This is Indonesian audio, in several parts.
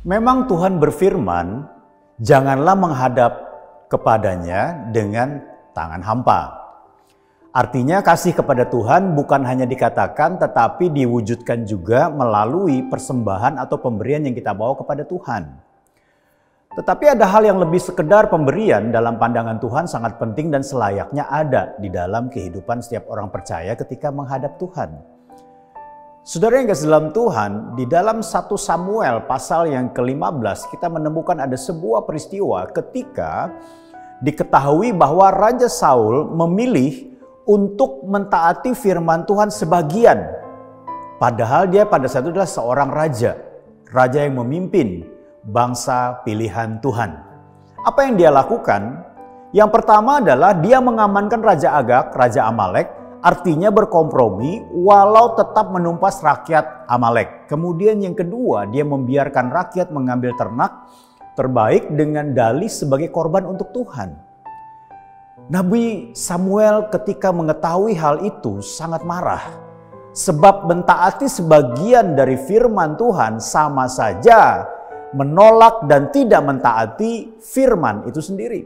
Memang Tuhan berfirman, janganlah menghadap kepadanya dengan tangan hampa. Artinya kasih kepada Tuhan bukan hanya dikatakan tetapi diwujudkan juga melalui persembahan atau pemberian yang kita bawa kepada Tuhan. Tetapi ada hal yang lebih sekedar pemberian dalam pandangan Tuhan sangat penting dan selayaknya ada di dalam kehidupan setiap orang percaya ketika menghadap Tuhan. Saudara yang kasih dalam Tuhan, di dalam 1 Samuel pasal yang ke-15 kita menemukan ada sebuah peristiwa ketika diketahui bahwa Raja Saul memilih untuk mentaati firman Tuhan sebagian. Padahal dia pada saat itu adalah seorang raja yang memimpin bangsa pilihan Tuhan. Apa yang dia lakukan? Yang pertama adalah dia mengamankan Raja Agag, Raja Amalek, artinya berkompromi walau tetap menumpas rakyat Amalek. Kemudian yang kedua, dia membiarkan rakyat mengambil ternak terbaik dengan dalih sebagai korban untuk Tuhan. Nabi Samuel ketika mengetahui hal itu sangat marah. Sebab mentaati sebagian dari firman Tuhan sama saja menolak dan tidak mentaati firman itu sendiri.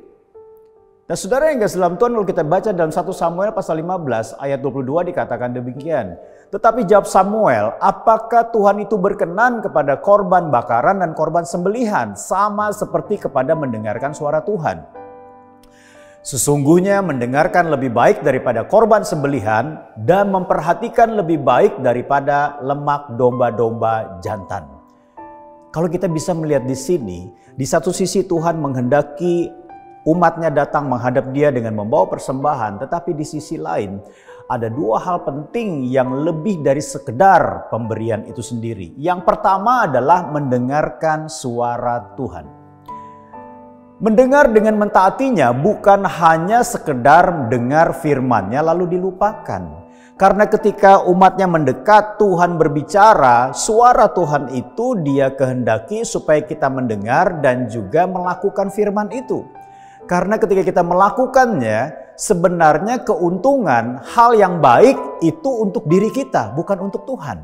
Nah saudara yang kasih dalam Tuhan, kalau kita baca dalam 1 Samuel pasal 15 ayat 22 dikatakan demikian. Tetapi jawab Samuel, apakah Tuhan itu berkenan kepada korban bakaran dan korban sembelihan sama seperti kepada mendengarkan suara Tuhan? Sesungguhnya mendengarkan lebih baik daripada korban sembelihan dan memperhatikan lebih baik daripada lemak domba-domba jantan. Kalau kita bisa melihat di sini, di satu sisi Tuhan menghendaki umatnya datang menghadap dia dengan membawa persembahan, tetapi di sisi lain ada dua hal penting yang lebih dari sekedar pemberian itu sendiri. Yang pertama adalah mendengarkan suara Tuhan. Mendengar dengan mentaatinya bukan hanya sekedar dengar firman-Nya lalu dilupakan. Karena ketika umatnya mendekat, Tuhan berbicara, suara Tuhan itu dia kehendaki supaya kita mendengar dan juga melakukan firman itu. Karena ketika kita melakukannya, sebenarnya keuntungan hal yang baik itu untuk diri kita, bukan untuk Tuhan.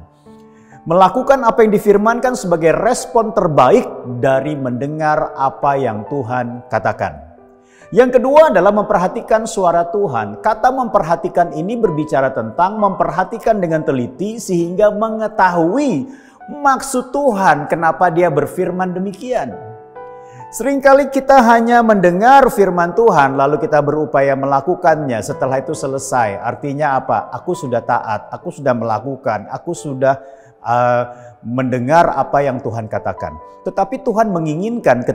Melakukan apa yang difirmankan sebagai respon terbaik dari mendengar apa yang Tuhan katakan. Yang kedua adalah memperhatikan suara Tuhan. Kata memperhatikan ini berbicara tentang memperhatikan dengan teliti sehingga mengetahui maksud Tuhan kenapa dia berfirman demikian. Seringkali kita hanya mendengar firman Tuhan lalu kita berupaya melakukannya. Setelah itu selesai. Artinya apa? Aku sudah taat, aku sudah melakukan, aku sudah mendengar apa yang Tuhan katakan. Tetapi Tuhan menginginkan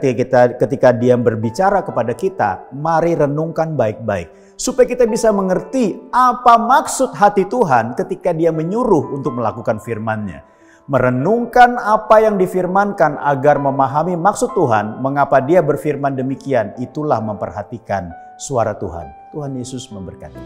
ketika dia berbicara kepada kita, mari renungkan baik-baik. Supaya kita bisa mengerti apa maksud hati Tuhan ketika dia menyuruh untuk melakukan firman-Nya. Merenungkan apa yang difirmankan agar memahami maksud Tuhan, mengapa dia berfirman demikian, itulah memperhatikan suara Tuhan. Tuhan Yesus memberkati.